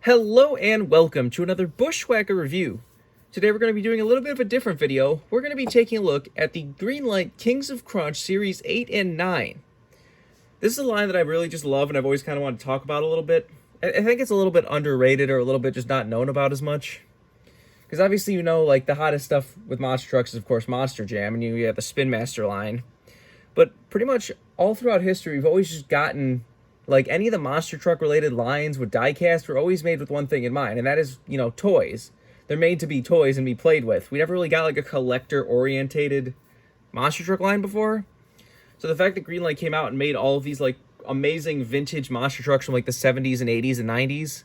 Hello and welcome to another Bushwhacker review. Today we're going to be doing a little bit of a different video. We're going to be taking a look at the Greenlight Kings of Crunch Series 8 and 9. This is a line that I really just love and I've always kind of wanted to talk about a little bit. I think it's a little bit underrated or a little bit just not known about as much. Because obviously, you know, like the hottest stuff with monster trucks is of course Monster Jam, and you have the Spin Master line. But pretty much all throughout history, we've always just gotten, like, any of the monster truck related lines with Diecast were always made with one thing in mind, and that is, you know, toys. They're made to be toys and be played with. We never really got like a collector orientated monster truck line before. So the fact that Greenlight came out and made all of these like amazing vintage monster trucks from like the 70s and 80s and 90s,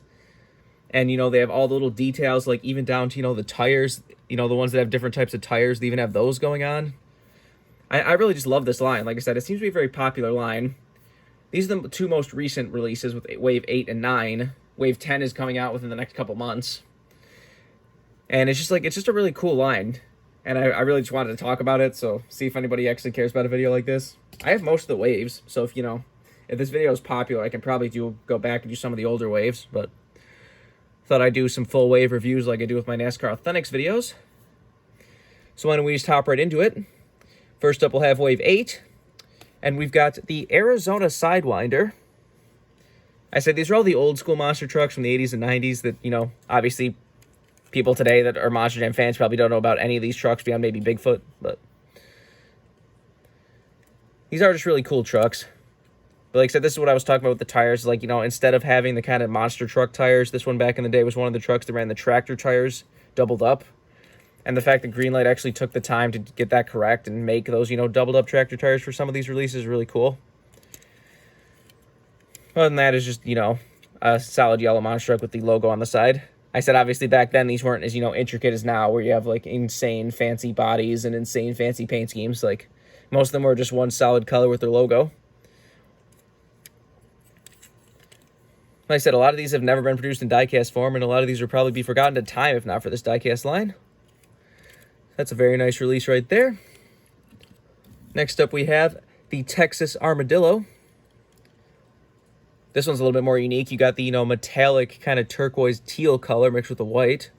and you know, they have all the little details, like even down to, you know, the tires, you know, the ones that have different types of tires, they even have those going on. I really just love this line. Like I said, it seems to be a very popular line. These are the two most recent releases with Wave 8 and 9. Wave 10 is coming out within the next couple months. And it's just like, it's just a really cool line. And I really just wanted to talk about it, so see if anybody actually cares about a video like this. I have most of the waves, so if, you know, if this video is popular, I can probably go back and do some of the older waves, but thought I'd do some full wave reviews like I do with my NASCAR Authentics videos. So why don't we just hop right into it. First up, we'll have Wave 8. And we've got the Arizona Sidewinder. I said these are all the old school monster trucks from the 80s and 90s that, you know, obviously people today that are Monster Jam fans probably don't know about any of these trucks beyond maybe Bigfoot, but these are just really cool trucks. But like I said, this is what I was talking about with the tires. Like, you know, instead of having the kind of monster truck tires, this one back in the day was one of the trucks that ran the tractor tires doubled up. And the fact that Greenlight actually took the time to get that correct and make those, you know, doubled up tractor tires for some of these releases is really cool. Other than that is just, you know, a solid yellow monster truck with the logo on the side. I said obviously back then these weren't as, you know, intricate as now, where you have like insane fancy bodies and insane fancy paint schemes. Like most of them were just one solid color with their logo. Like I said, a lot of these have never been produced in diecast form, and a lot of these would probably be forgotten to time if not for this diecast line. That's a very nice release right there. Next up we have the Texas Armadillo. This one's a little bit more unique. You got the, you know, metallic kind of turquoise teal color mixed with the white.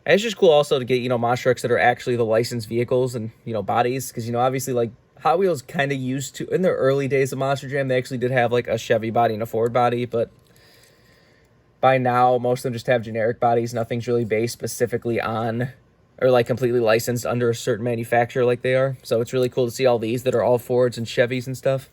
And it's just cool also to get, you know, monster trucks that are actually the licensed vehicles and, you know, bodies. Because, you know, obviously like Hot Wheels kind of used to, in the early days of Monster Jam, they actually did have like a Chevy body and a Ford body, but by now, most of them just have generic bodies. Nothing's really based specifically on or like completely licensed under a certain manufacturer like they are. So it's really cool to see all these that are all Fords and Chevys and stuff.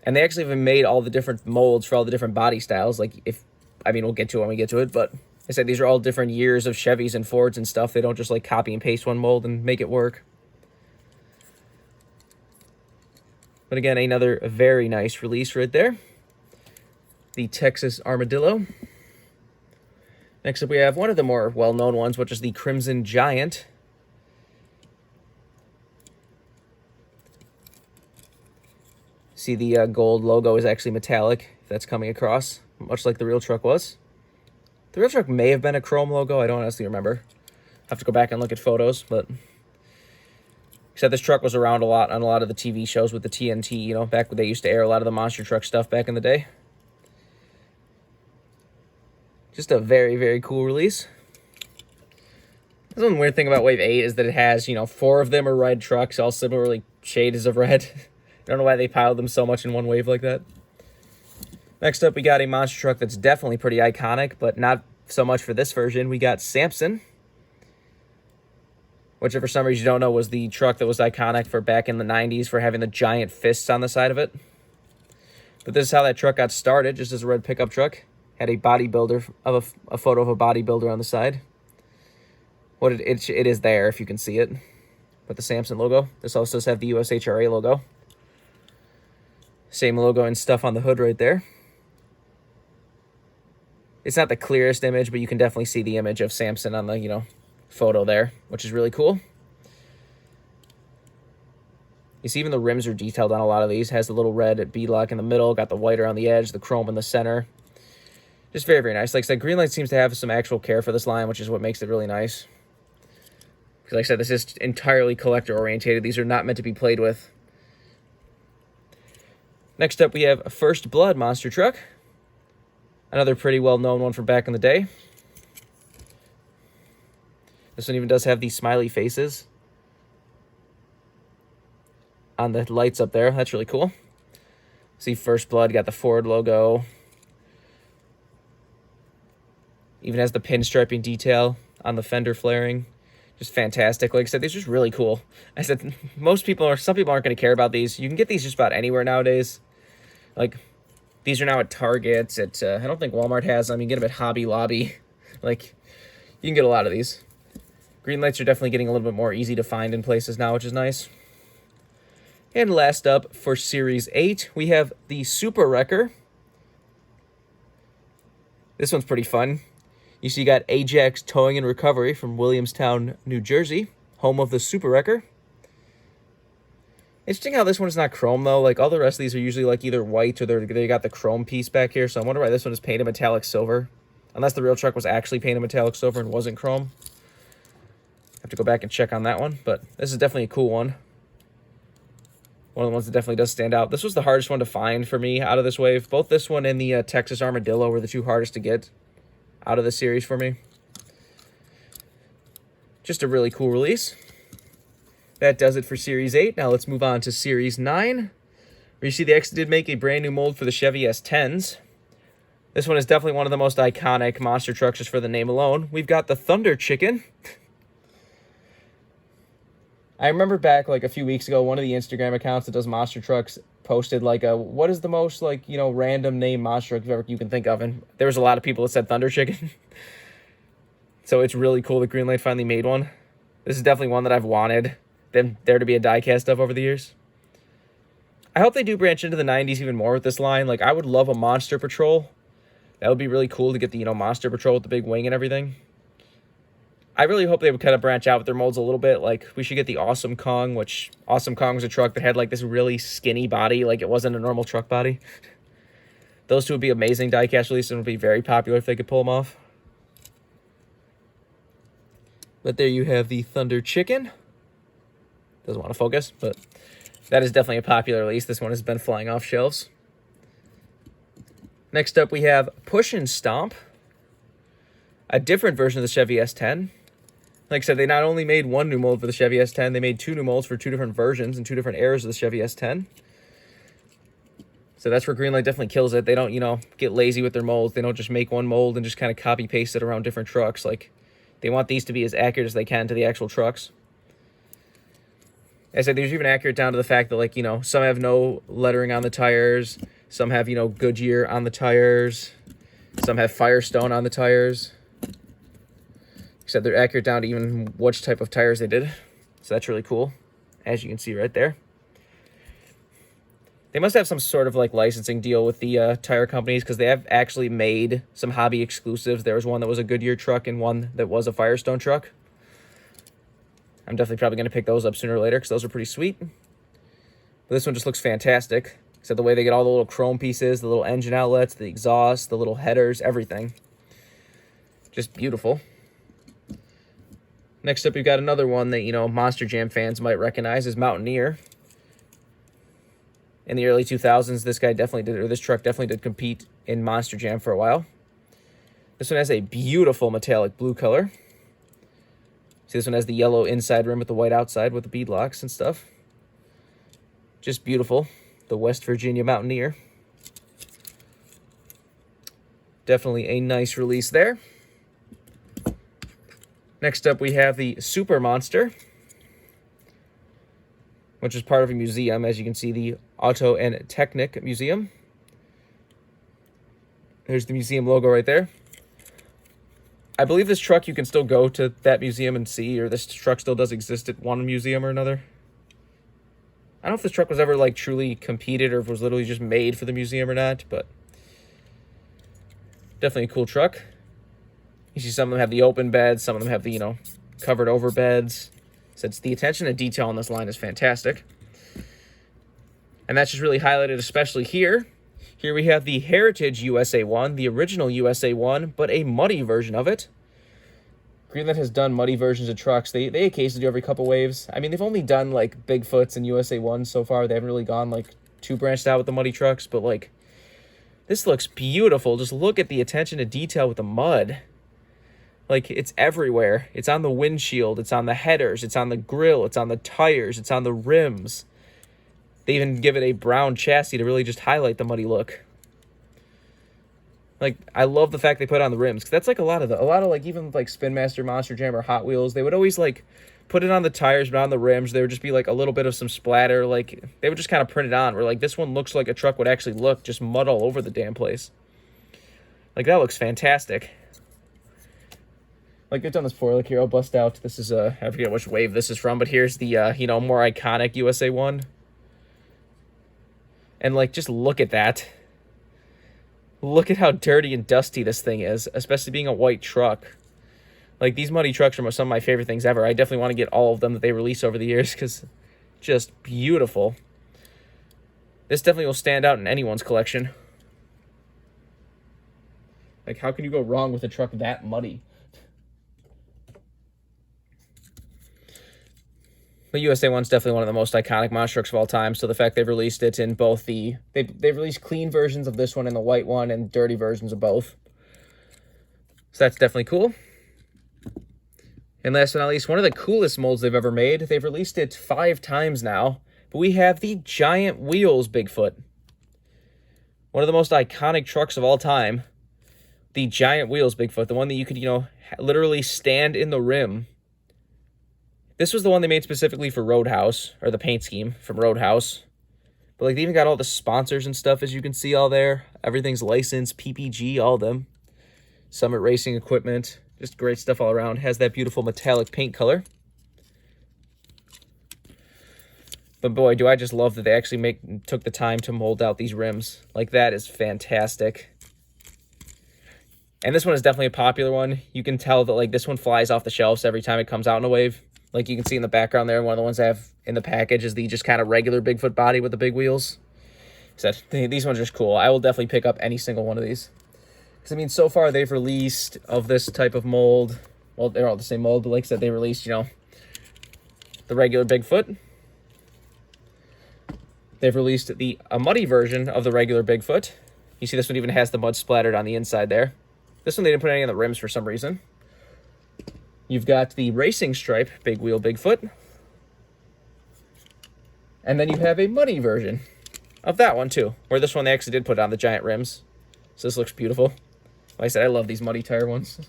And they actually even made all the different molds for all the different body styles. Like we'll get to it when we get to it, but I said these are all different years of Chevys and Fords and stuff. They don't just like copy and paste one mold and make it work. But again, another very nice release right there. The Texas Armadillo. Next up we have one of the more well-known ones, which is the Crimson Giant. See, the gold logo is actually metallic, if that's coming across, much like the real truck was. The real truck may have been a chrome logo, I don't honestly remember. I have to go back and look at photos, but except this truck was around a lot on a lot of the TV shows with the TNT, you know, back when they used to air a lot of the monster truck stuff back in the day. Just a very, very cool release. That's one weird thing about Wave 8 is that it has, you know, 4 of them are red trucks, all similarly shades of red. I don't know why they piled them so much in one wave like that. Next up, we got a monster truck that's definitely pretty iconic, but not so much for this version. We got Samson, which if for some reason you don't know was the truck that was iconic for back in the 90s for having the giant fists on the side of it. But this is how that truck got started, just as a red pickup truck. Had a bodybuilder of a photo of a bodybuilder on the side. What it is there if you can see it, with the Samson logo. This also does have the USHRA logo. Same logo and stuff on the hood right there. It's not the clearest image, but you can definitely see the image of Samson on the, you know, photo there, which is really cool. You see even the rims are detailed on a lot of these. Has the little red beadlock in the middle, got the white around the edge, the chrome in the center. Just very, very nice. Like I said, Greenlight seems to have some actual care for this line, which is what makes it really nice. Because like I said, this is entirely collector-orientated. These are not meant to be played with. Next up, we have First Blood monster truck. Another pretty well-known one from back in the day. This one even does have these smiley faces on the lights up there. That's really cool. See First Blood, got the Ford logo. Even has the pinstriping detail on the fender flaring. Just fantastic. Like I said, these are just really cool. I said, some people aren't going to care about these. You can get these just about anywhere nowadays. Like, these are now at Targets. I don't think Walmart has them. You can get them at Hobby Lobby. Like, you can get a lot of these. Greenlights are definitely getting a little bit more easy to find in places now, which is nice. And last up, for Series 8, we have the Super Wrecker. This one's pretty fun. You see, you got Ajax Towing and Recovery from Williamstown, New Jersey, home of the Super Wrecker. Interesting how this one is not chrome, though. Like, all the rest of these are usually, like, either white or they got the chrome piece back here. So I wonder why this one is painted metallic silver. Unless the real truck was actually painted metallic silver and wasn't chrome. Have to go back and check on that one. But this is definitely a cool one. One of the ones that definitely does stand out. This was the hardest one to find for me out of this wave. Both this one and the Texas Armadillo were the two hardest to get out of the series for me. Just a really cool release. That does it for Series 8. Now let's move on to Series 9, where you see they actually did make a brand new mold for the Chevy S10s. This one is definitely one of the most iconic monster trucks just for the name alone. We've got the Thunder Chicken. I remember back like a few weeks ago, one of the Instagram accounts that does monster trucks posted like what is the most like, you know, random name monster truck you can think of, and there was a lot of people that said Thunder Chicken. So it's really cool that Greenlight finally made one. This is definitely one that I've wanted there to be a diecast of over the years. I hope they do branch into the 90s even more with this line. Like, I would love a Monster Patrol. That would be really cool to get the, you know, Monster Patrol with the big wing and everything. I really hope they would kind of branch out with their molds a little bit. Like, we should get the Awesome Kong, which Awesome Kong was a truck that had, like, this really skinny body. Like, it wasn't a normal truck body. Those two would be amazing diecast releases and would be very popular if they could pull them off. But there you have the Thunder Chicken. Doesn't want to focus, but that is definitely a popular release. This one has been flying off shelves. Next up, we have Push and Stomp. A different version of the Chevy S10. Like I said, they not only made one new mold for the Chevy S10, they made two new molds for two different versions and two different eras of the Chevy S10. So that's where Greenlight definitely kills it. They don't, you know, get lazy with their molds. They don't just make one mold and just kind of copy paste it around different trucks. Like, they want these to be as accurate as they can to the actual trucks. I said there's even accurate down to the fact that, like, you know, some have no lettering on the tires. Some have, you know, Goodyear on the tires. Some have Firestone on the tires. Except they're accurate down to even which type of tires they did. So that's really cool, as you can see right there. They must have some sort of like licensing deal with the tire companies, because they have actually made some hobby exclusives. There was one that was a Goodyear truck and one that was a Firestone truck. I'm definitely probably going to pick those up sooner or later because those are pretty sweet. But this one just looks fantastic. Except the way they get all the little chrome pieces, the little engine outlets, the exhaust, the little headers, everything. Just beautiful. Next up, we've got another one that, you know, Monster Jam fans might recognize as Mountaineer. In the early 2000s, this guy definitely did, or this truck definitely did compete in Monster Jam for a while. This one has a beautiful metallic blue color. See, this one has the yellow inside rim with the white outside with the bead locks and stuff. Just beautiful. The West Virginia Mountaineer. Definitely a nice release there. Next up, we have the Super Monster, which is part of a museum. As you can see, the Auto and Technic Museum. There's the museum logo right there. I believe this truck, you can still go to that museum and see, or this truck still does exist at one museum or another. I don't know if this truck was ever like truly competed or if it was literally just made for the museum or not, but definitely a cool truck. You see some of them have the open beds, some of them have the, you know, covered over beds. So it's, the attention to detail on this line is fantastic. And that's just really highlighted especially here. Here we have the Heritage USA 1, the original USA 1, but a muddy version of it. Greenlight has done muddy versions of trucks. They occasionally do every couple waves. I mean, they've only done like Bigfoots and USA 1s so far. They haven't really gone like too branched out with the muddy trucks, but like, this looks beautiful. Just look at the attention to detail with the mud. Like, it's everywhere. It's on the windshield, it's on the headers, it's on the grill, it's on the tires, it's on the rims. They even give it a brown chassis to really just highlight the muddy look. Like, I love the fact they put it on the rims, because that's like a lot of like, even like Spin Master, Monster Jam, or Hot Wheels, they would always like put it on the tires, but on the rims there would just be like a little bit of some splatter. Like, they would just kind of print it on, where like this one looks like a truck would actually look, just mud all over the damn place. Like, that looks fantastic. Like, they've done this before. Like, here, I'll bust out. This is I forget which wave this is from, but here's the you know, more iconic USA one. And like, just look at that. Look at how dirty and dusty this thing is, especially being a white truck. Like, these muddy trucks are some of my favorite things ever. I definitely want to get all of them that they release over the years, because just beautiful. This definitely will stand out in anyone's collection. Like, how can you go wrong with a truck that muddy? The USA one's definitely one of the most iconic monster trucks of all time, so the fact they've released it in both the... They've released clean versions of this one and the white one, and dirty versions of both. So that's definitely cool. And last but not least, one of the coolest molds they've ever made. They've released it 5 times now, but we have the Giant Wheels Bigfoot. One of the most iconic trucks of all time. The Giant Wheels Bigfoot, the one that you could, you know, literally stand in the rim. This was the one they made specifically for Roadhouse, or the paint scheme from Roadhouse. But like, they even got all the sponsors and stuff, as you can see all there. Everything's licensed, PPG, all of them. Summit Racing Equipment, just great stuff all around. Has that beautiful metallic paint color. But boy, do I just love that they actually took the time to mold out these rims. Like, that is fantastic. And this one is definitely a popular one. You can tell that like, this one flies off the shelves every time it comes out in a wave. Like, you can see in the background there, one of the ones I have in the package is the just kind of regular Bigfoot body with the big wheels. So these ones are just cool. I will definitely pick up any single one of these. Because, I mean, so far they've released of this type of mold. Well, they're all the same mold, but like I said, they released, you know, the regular Bigfoot. They've released a muddy version of the regular Bigfoot. You see this one even has the mud splattered on the inside there. This one they didn't put any on the rims for some reason. You've got the racing stripe big wheel Bigfoot. And then you have a muddy version of that one too, where this one they actually did put on the giant rims. So this looks beautiful. Like I said, I love these muddy tire ones.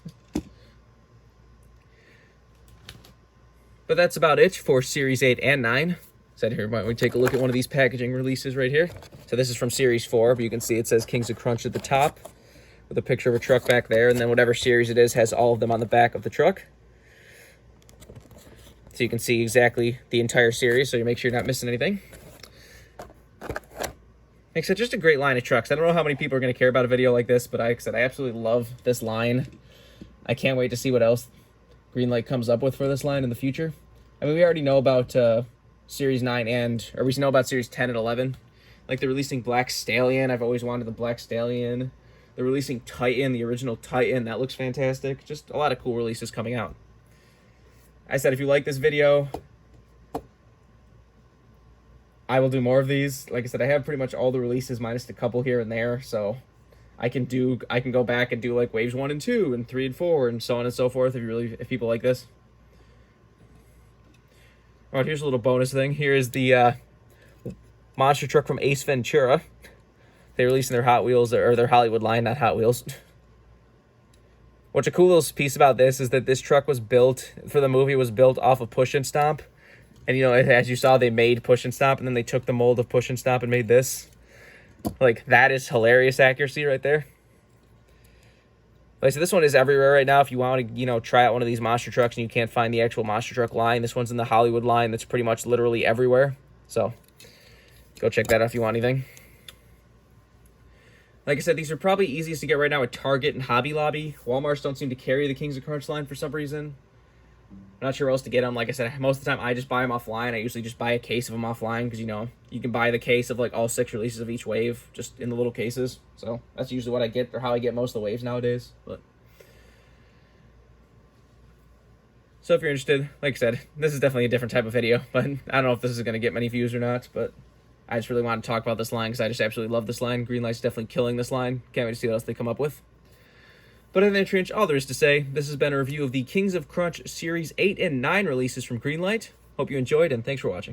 But that's about it for Series 8 and 9. Said here, why don't we take a look at one of these packaging releases right here. So this is from Series 4, but you can see it says Kings of Crunch at the top with a picture of a truck back there, and then whatever series it is has all of them on the back of the truck. So you can see exactly the entire series, so you make sure you're not missing anything. Like I said, just a great line of trucks. I don't know how many people are going to care about a video like this, but like I said, I absolutely love this line. I can't wait to see what else Greenlight comes up with for this line in the future. I mean, we already know about Series 9 or we know about Series 10 and 11. Like, they're releasing Black Stallion. I've always wanted the Black Stallion. They're releasing Titan, the original Titan. That looks fantastic. Just a lot of cool releases coming out. I said, if you like this video, I will do more of these. Like I said, I have pretty much all the releases minus a couple here and there, so I can go back and do like waves 1 and 2 and 3 and 4 and so on and so forth if people like this. All right, here's a little bonus thing. Here is the monster truck from Ace Ventura. They released in their Hot Wheels, or their Hollywood line, not Hot Wheels. What's a cool little piece about this is that this truck was built, for the movie, was built off of Push and Stomp. And, you know, as you saw, they made Push and Stomp, and then they took the mold of Push and Stomp and made this. Like, that is hilarious accuracy right there. Like I said, this one is everywhere right now. If you want to, you know, try out one of these monster trucks and you can't find the actual monster truck line, this one's in the Hollywood line that's pretty much literally everywhere. So, go check that out if you want anything. Like I said, these are probably easiest to get right now at Target and Hobby Lobby. Walmarts don't seem to carry the Kings of Crunch line for some reason. I'm not sure where else to get them. Like I said, most of the time I just buy them offline. I usually just buy a case of them offline because, you know, you can buy the case of like all 6 releases of each wave just in the little cases. So that's usually what I get, or how I get most of the waves nowadays. But so if you're interested, like I said, this is definitely a different type of video. But I don't know if this is going to get many views or not. But I just really want to talk about this line because I just absolutely love this line. Greenlight's definitely killing this line. Can't wait to see what else they come up with. But in the trench, all there is to say, this has been a review of the Kings of Crunch Series 8 and 9 releases from Greenlight. Hope you enjoyed, and thanks for watching.